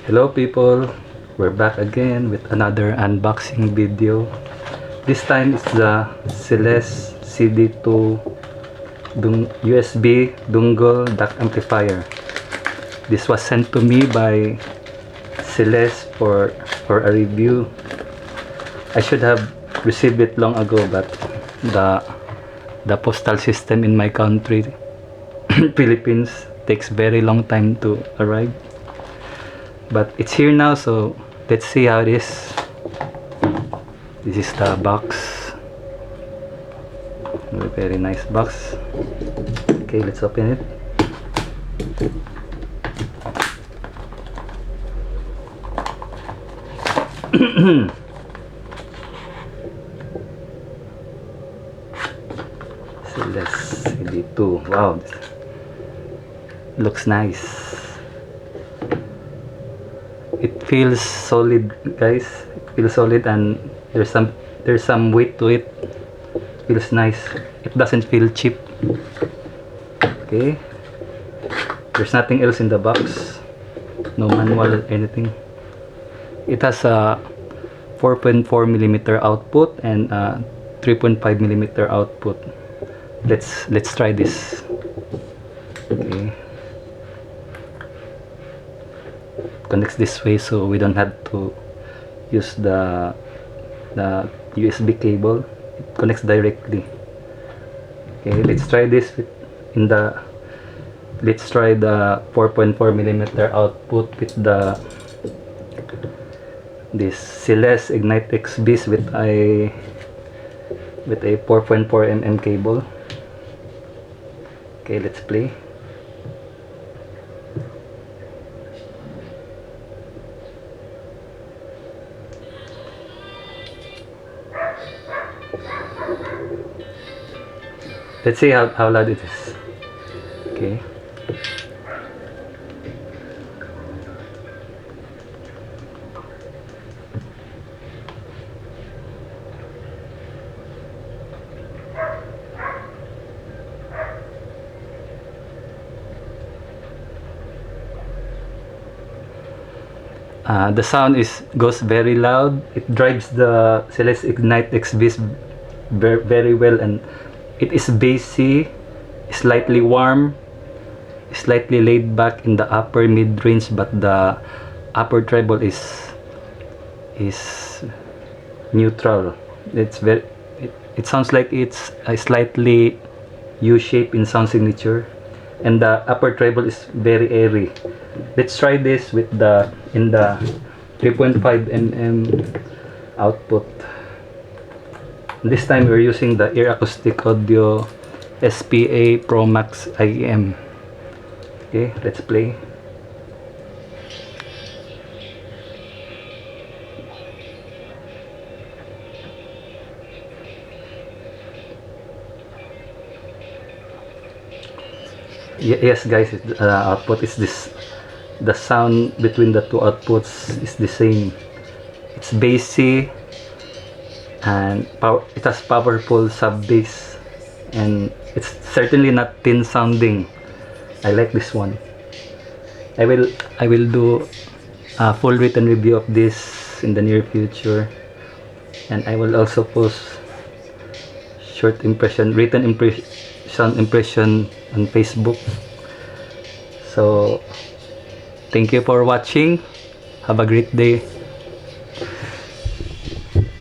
Hello people, we're back again with another unboxing video. This time is the Celest CD-2 USB dongle DAC amplifier. This was sent to me by Celest for a review. I should have received it long ago, but the postal system in my country, Philippines, takes very long time to arrive. But it's here now, so let's see how it is. This is the box. A very nice box. Okay, let's open it. Celest CD-2. Wow, this looks nice. It feels solid, guys. It feels solid, and there's some weight to it. Feels nice. It doesn't feel cheap. Okay, there's nothing else in the box. No manual or anything. It has a 4.4mm output and 3.5mm output. Let's try this. Okay, connects this way, so we don't have to use the USB cable. It connects directly. Okay, let's try this let's try the 4.4mm output with this Celest Ignite XBs with a 4.4mm cable. Okay, let's play. Let's see how loud it is. Okay. The sound goes very loud. It drives the Celest Ignite XBs very well, and it is bassy, slightly warm, slightly laid back in the upper mid range, but the upper treble is neutral. It sounds like it's a slightly U-shape in sound signature, and the upper treble is very airy. Let's try this in the 3.5mm output. This time we're using the Ear Acoustic Audio SPA Pro Max IEM. Okay, let's play. Yes guys, output is this. The sound between the two outputs is the same. It's bassy, and it has powerful sub bass, and it's certainly not thin sounding. I like this one. I will do a full written review of this in the near future, and I will also post written impression on Facebook. So thank you for watching. Have a great day.